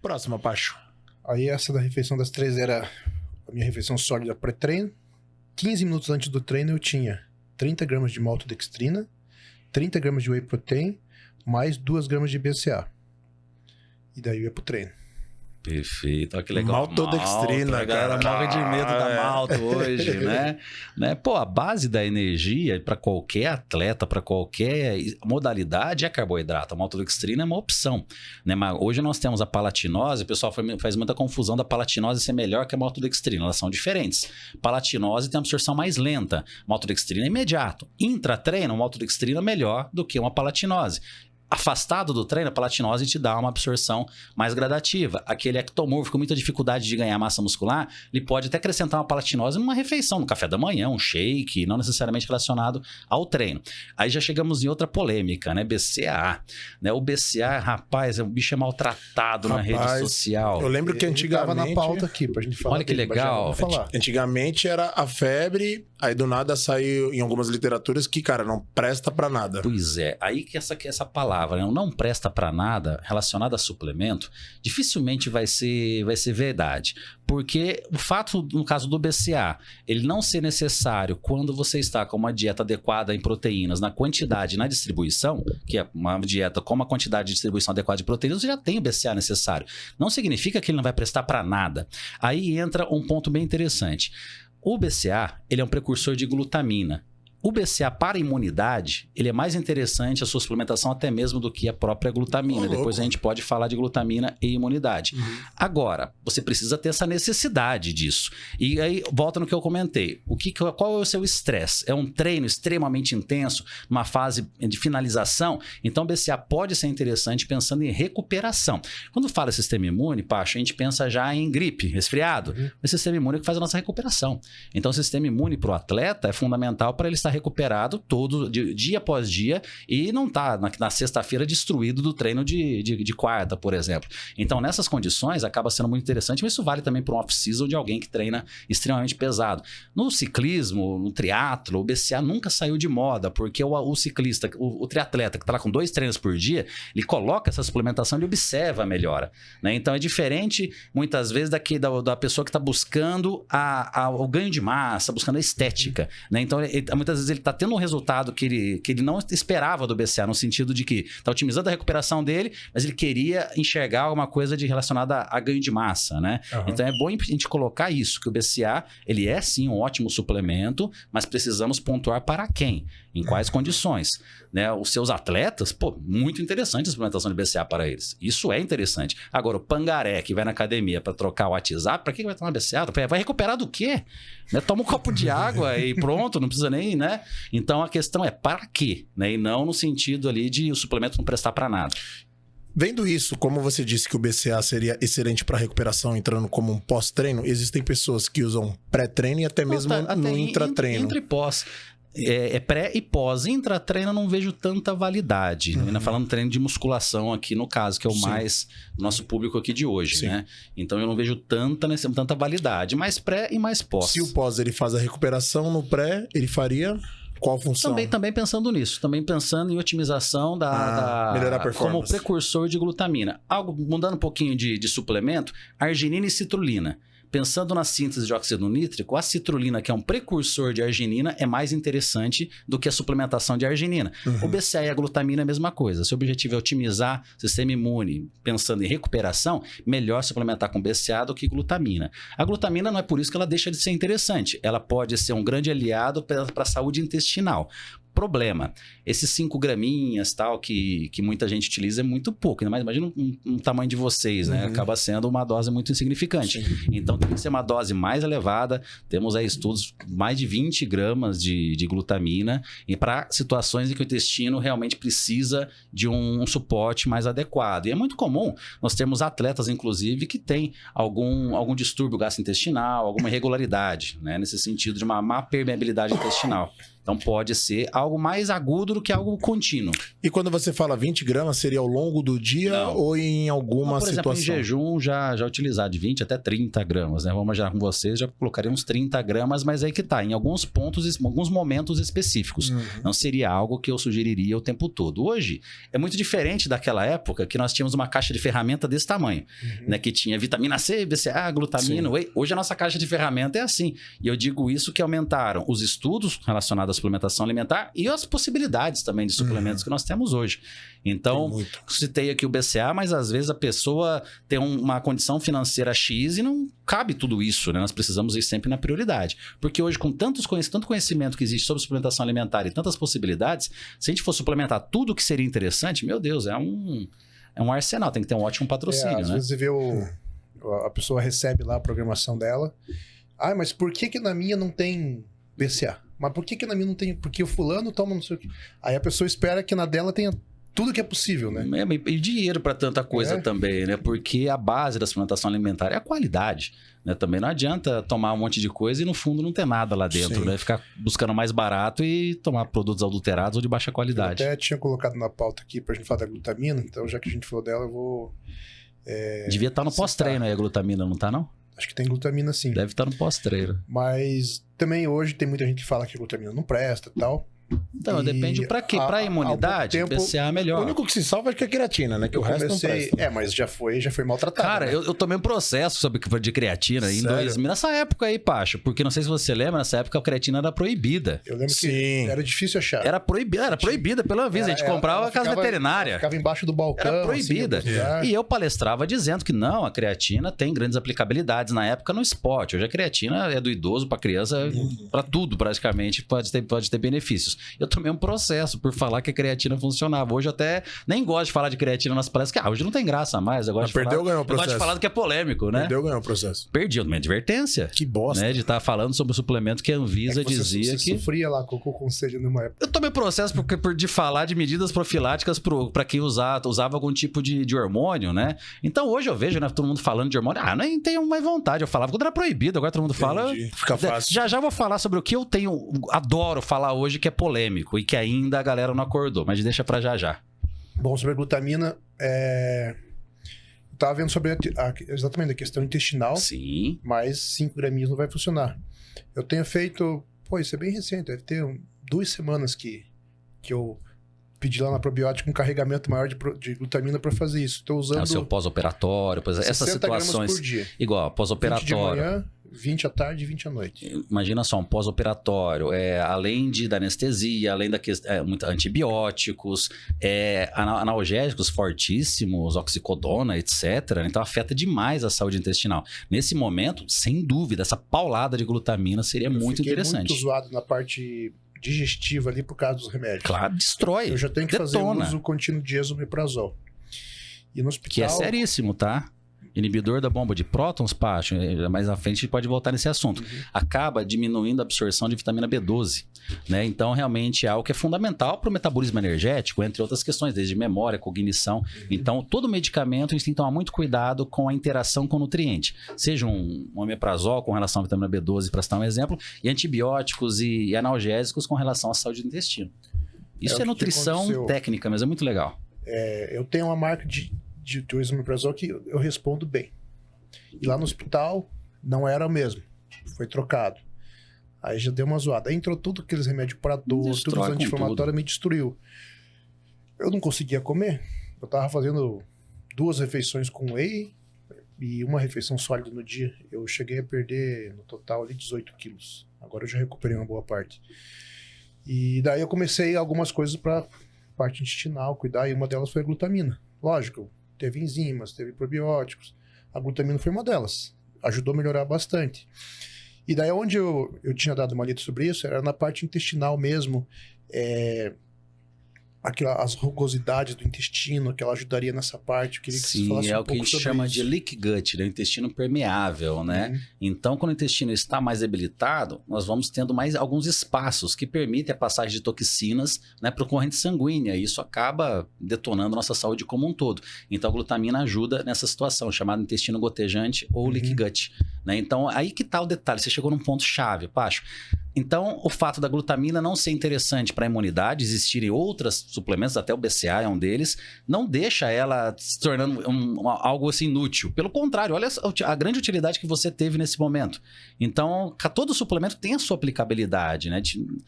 Próxima, Pacho. Aí essa da refeição das 3 era a minha refeição sólida pré-treino. 15 minutos antes do treino eu tinha 30 gramas de maltodextrina, 30 gramas de whey protein, mais 2 gramas de BCA. E daí eu ia pro treino. Perfeito, olha que legal. Maltodextrina, malto, a galera morre de medo da malto hoje, né? Pô, a base da energia para qualquer atleta, para qualquer modalidade é carboidrato. A maltodextrina é uma opção, né? Mas hoje nós temos a palatinose, o pessoal faz muita confusão da palatinose ser melhor que a maltodextrina, elas são diferentes. Palatinose tem absorção mais lenta, maltodextrina é imediato. Intratreino, maltodextrina é melhor do que uma palatinose. Afastado do treino, a palatinose te dá uma absorção mais gradativa. Aquele ectomorfo com muita dificuldade de ganhar massa muscular, ele pode até acrescentar uma palatinose numa refeição, no café da manhã, um shake, não necessariamente relacionado ao treino. Aí já chegamos em outra polêmica, né? BCAA. Né? O BCAA, rapaz, o bicho é maltratado na rede social. Eu lembro que antigamente... Tava na pauta aqui pra gente falar. Olha que dele, legal. falar. Antigamente era a febre, aí do nada saiu em algumas literaturas que, cara, não presta pra nada. Pois é, aí que essa palavra não presta para nada relacionada a suplemento, dificilmente vai ser verdade. Porque o fato, no caso do BCA, ele não ser necessário quando você está com uma dieta adequada em proteínas, na quantidade e na distribuição, que é uma dieta com uma quantidade de distribuição adequada de proteínas, você já tem o BCA necessário. Não significa que ele não vai prestar para nada. Aí entra um ponto bem interessante. O BCA, ele é um precursor de glutamina. O BCA para a imunidade, ele é mais interessante a sua suplementação até mesmo do que a própria glutamina. Depois a gente pode falar de glutamina e imunidade. Agora, você precisa ter essa necessidade disso. E aí, volta no que eu comentei. Qual é o seu estresse? É um treino extremamente intenso, uma fase de finalização? Então, o BCA pode ser interessante pensando em recuperação. Quando fala sistema imune, Pacho, a gente pensa já em gripe, resfriado. O sistema imune é que faz a nossa recuperação. Então, o sistema imune para o atleta é fundamental para ele estar recuperado todo dia após dia e não tá na sexta-feira destruído do treino de quarta, por exemplo. Então, nessas condições, acaba sendo muito interessante, mas isso vale também para um off-season de alguém que treina extremamente pesado. No ciclismo, no triatlo, o BCA nunca saiu de moda, porque o ciclista, o triatleta que está lá com 2 treinos por dia, ele coloca essa suplementação e observa a melhora, né? Então, é diferente, muitas vezes, da pessoa que está buscando o ganho de massa, buscando a estética, né? Então, muitas vezes ele está tendo um resultado que ele não esperava do BCA, no sentido de que está otimizando a recuperação dele, mas ele queria enxergar alguma coisa relacionada a ganho de massa, né? Então é bom a gente colocar isso, que o BCA, ele é sim um ótimo suplemento, mas precisamos pontuar para quem, em quais condições, né? Os seus atletas, muito interessante a suplementação de BCA para eles. Isso é interessante. Agora, o pangaré que vai na academia para trocar o WhatsApp, para que vai tomar BCA? Vai recuperar do quê? Né? Toma um copo de água e pronto, não precisa nem, né? Então a questão é para quê, né? E não no sentido ali de o suplemento não prestar para nada. Vendo isso, como você disse que o BCA seria excelente para recuperação, entrando como um pós-treino, existem pessoas que usam pré-treino e até mesmo no intratreino. Entre pós. Pré e pós. Intratreino eu não vejo tanta validade. Ainda falando treino de musculação aqui, no caso, que é o mais do nosso público aqui de hoje, né? Então eu não vejo tanta validade. Mais pré e mais pós. Se o pós ele faz a recuperação, no pré ele faria qual função? Também pensando nisso. Também pensando em otimização melhorar a performance. Como precursor de glutamina. Mudando um pouquinho de suplemento, arginina e citrulina. Pensando na síntese de óxido nítrico, a citrulina, que é um precursor de arginina, é mais interessante do que a suplementação de arginina. O BCA e a glutamina é a mesma coisa. Se o objetivo é otimizar o sistema imune, pensando em recuperação, melhor suplementar com BCA do que glutamina. A glutamina não é por isso que ela deixa de ser interessante. Ela pode ser um grande aliado para a saúde intestinal. Problema, esses 5 graminhas tal, que muita gente utiliza é muito pouco, mas imagina um tamanho de vocês, né? Acaba sendo uma dose muito insignificante. Então tem que ser uma dose mais elevada. Temos aí estudos mais de 20 gramas de glutamina e para situações em que o intestino realmente precisa de um suporte mais adequado. E é muito comum nós termos atletas, inclusive, que têm algum distúrbio gastrointestinal, alguma irregularidade, né? Nesse sentido de uma má permeabilidade intestinal. Então pode ser algo mais agudo do que algo contínuo. E quando você fala 20 gramas, seria ao longo do dia ou em alguma por situação? Por exemplo, em jejum, já utilizar de 20 até 30 gramas, né? Vamos imaginar com vocês, já colocaria uns 30 gramas, mas aí que tá, em alguns pontos, em alguns momentos específicos. Não seria algo que eu sugeriria o tempo todo. Hoje, é muito diferente daquela época que nós tínhamos uma caixa de ferramenta desse tamanho, né? Que tinha vitamina C, BCA, glutamina, whey. Hoje a nossa caixa de ferramenta é assim. E eu digo isso que aumentaram os estudos relacionados à suplementação alimentar e as possibilidades também de suplementos que nós temos hoje. Então, citei aqui o BCA, mas às vezes a pessoa tem uma condição financeira X e não cabe tudo isso, né? Nós precisamos ir sempre na prioridade. Porque hoje, com tanto conhecimento que existe sobre suplementação alimentar e tantas possibilidades, se a gente for suplementar tudo que seria interessante, meu Deus, é um arsenal, tem que ter um ótimo patrocínio, às né? vezes você vê a pessoa recebe lá a programação dela. Ah, mas por que na minha não tem BCA? Mas por que na minha não tem? Porque o fulano toma não sei o quê. Aí a pessoa espera que na dela tenha tudo que é possível, né? E dinheiro para tanta coisa também, né? Porque a base da suplementação alimentar é a qualidade, né? Também não adianta tomar um monte de coisa e no fundo não ter nada lá dentro, né? Ficar buscando mais barato e tomar produtos adulterados ou de baixa qualidade. Eu até tinha colocado na pauta aqui pra gente falar da glutamina, então já que a gente falou dela, eu vou... Devia estar no pós-treino aí a glutamina, não tá não? Acho que tem glutamina sim. Deve estar no pós-treino. Mas também hoje tem muita gente que fala que a glutamina não presta e tal. Então, depende pra quê? Pra imunidade, BCA é melhor. O único que se salva é que é creatina, né? Que o resto não presta. mas já foi maltratado. Cara, né? eu tomei um processo de creatina em 2000, nessa época aí, Pacho. Porque não sei se você lembra, nessa época a creatina era proibida. Eu lembro que era difícil achar. Era proibida pela Anvisa. A gente comprava a casa veterinária. Ficava embaixo do balcão. Era proibida. Assim, e eu palestrava dizendo que não, a creatina tem grandes aplicabilidades na época no esporte. Hoje a creatina é do idoso pra criança, pra tudo praticamente, pode ter benefícios. Eu tomei um processo por falar que a creatina funcionava. Hoje eu até nem gosto de falar de creatina nas palestras, hoje não tem graça mais. Eu gosto de perdeu, ganhou o processo. Eu gosto de falar do que é polêmico, né? Perdeu, ganhou o processo. Perdi, eu tomei advertência. Que bosta. Né, de estar falando sobre o suplemento que a Anvisa dizia que... Você sofria lá com o conselho numa época. Eu tomei processo de falar de medidas profiláticas para quem usava algum tipo de hormônio, né? Então hoje eu vejo, né, todo mundo falando de hormônio. Nem tenho mais vontade. Eu falava quando era proibido, agora todo mundo fala... Fica fácil. Já vou falar sobre o que eu adoro falar hoje, que é polêmico e que ainda a galera não acordou, mas deixa pra já. Bom, sobre a glutamina, eu tava vendo sobre exatamente a questão intestinal. Sim. Mas 5 graminhos não vai funcionar. Eu tenho feito... isso é bem recente, deve ter 2 semanas que eu pedi lá na probiótica um carregamento maior de glutamina para fazer isso. Estou usando... o seu pós-operatório, essas situações... por dia. Igual, pós-operatório. 20 de manhã, 20 à tarde e 20 à noite. Imagina só, um pós-operatório, além da anestesia, além antibióticos, analgésicos fortíssimos, oxicodona, etc. Então afeta demais a saúde intestinal. Nesse momento, sem dúvida, essa paulada de glutamina seria muito interessante. Muito zoado na parte digestiva ali por causa dos remédios. Claro, destrói. Eu já tenho que fazer uso contínuo de esomeprazol. E no hospital... Que é seríssimo, tá? Inibidor da bomba de prótons, Pacho, mais à frente a gente pode voltar nesse assunto, acaba diminuindo a absorção de vitamina B12, né? Então, realmente é algo que é fundamental para o metabolismo energético, entre outras questões, desde memória, cognição. Então, todo medicamento a gente tem que tomar muito cuidado com a interação com o nutriente. Seja um omeprazol com relação à vitamina B12, para citar um exemplo, e antibióticos e analgésicos com relação à saúde do intestino. Isso é nutrição técnica, mas é muito legal. Eu tenho uma marca de omeprazol que eu respondo bem. E lá no hospital não era o mesmo. Foi trocado. Aí já deu uma zoada. Aí entrou tudo aqueles remédios para dor, tudo anti-inflamatório, me destruiu. Eu não conseguia comer. Eu tava fazendo 2 refeições com whey e uma refeição sólida no dia. Eu cheguei a perder no total ali 18 quilos. Agora eu já recuperei uma boa parte. E daí eu comecei algumas coisas para parte intestinal, cuidar, e uma delas foi a glutamina. Lógico, teve enzimas, teve probióticos. A glutamina foi uma delas. Ajudou a melhorar bastante. E daí onde eu tinha dado uma lida sobre isso, era na parte intestinal mesmo. As rugosidades do intestino, que ela ajudaria nessa parte. Eu queria que você falasse o que a gente chama de leak gut, né? O intestino permeável, né? Então, quando o intestino está mais debilitado, nós vamos tendo mais alguns espaços que permitem a passagem de toxinas, né, para a corrente sanguínea. E isso acaba detonando nossa saúde como um todo. Então, a glutamina ajuda nessa situação, chamada intestino gotejante ou leak gut. Né? Então, aí que tá o detalhe. Você chegou num ponto chave, Pacho. Então, o fato da glutamina não ser interessante para a imunidade, existirem outros suplementos, até o BCA é um deles, não deixa ela se tornando algo assim inútil. Pelo contrário, olha a grande utilidade que você teve nesse momento. Então, todo suplemento tem a sua aplicabilidade, né?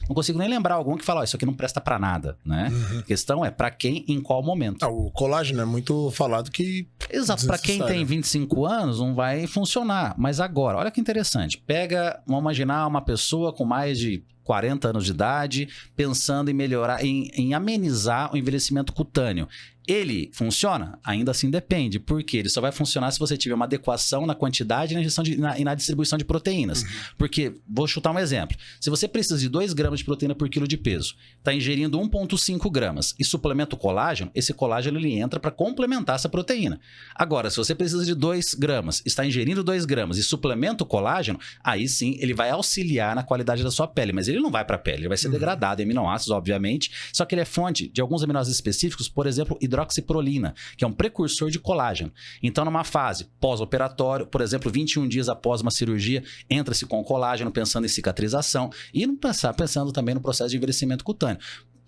Não consigo nem lembrar algum que fala, isso aqui não presta para nada, né? A questão é para quem, em qual momento. O colágeno é muito falado que... Exato, para quem tem 25 anos não vai funcionar. Mas agora, olha que interessante. Vamos imaginar uma pessoa com mais de 40 anos de idade, pensando em melhorar, em amenizar o envelhecimento cutâneo. Ele funciona? Ainda assim depende, porque ele só vai funcionar se você tiver uma adequação na quantidade e na distribuição de proteínas. Porque, vou chutar um exemplo, se você precisa de 2 gramas de proteína por quilo de peso, está ingerindo 1,5 gramas e suplementa o colágeno, esse colágeno ele entra para complementar essa proteína. Agora, se você precisa de 2 gramas, está ingerindo 2 gramas e suplementa o colágeno, aí sim ele vai auxiliar na qualidade da sua pele, mas ele não vai para a pele, ele vai ser degradado em aminoácidos, obviamente, só que ele é fonte de alguns aminoácidos específicos, por exemplo, hidroxiprolina, que é um precursor de colágeno. Então, numa fase pós-operatório, por exemplo, 21 dias após uma cirurgia, entra-se com colágeno, pensando em cicatrização e pensando também no processo de envelhecimento cutâneo.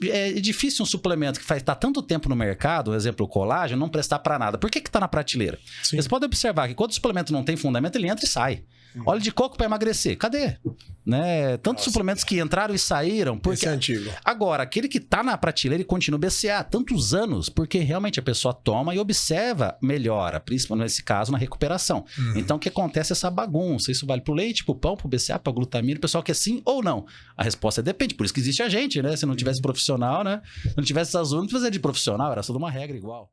É difícil um suplemento que está tanto tempo no mercado, por exemplo, o colágeno, não prestar para nada. Por que está na prateleira? Sim. Vocês podem observar que quando o suplemento não tem fundamento, ele entra e sai. Óleo de coco para emagrecer, cadê? Né? Tantos suplementos que entraram e saíram. Porque... Esse é antigo. Agora, aquele que está na prateleira e continua BCA há tantos anos, porque realmente a pessoa toma e observa, melhora, principalmente nesse caso, na recuperação. Então, o que acontece é essa bagunça. Isso vale para o leite, para o pão, para o BCA, para a glutamina. O pessoal quer sim ou não? A resposta é depende. Por isso que existe a gente, né? Se não tivesse profissional, né? Se não tivesse essas urnas, não fazia de profissional, era só de uma regra igual.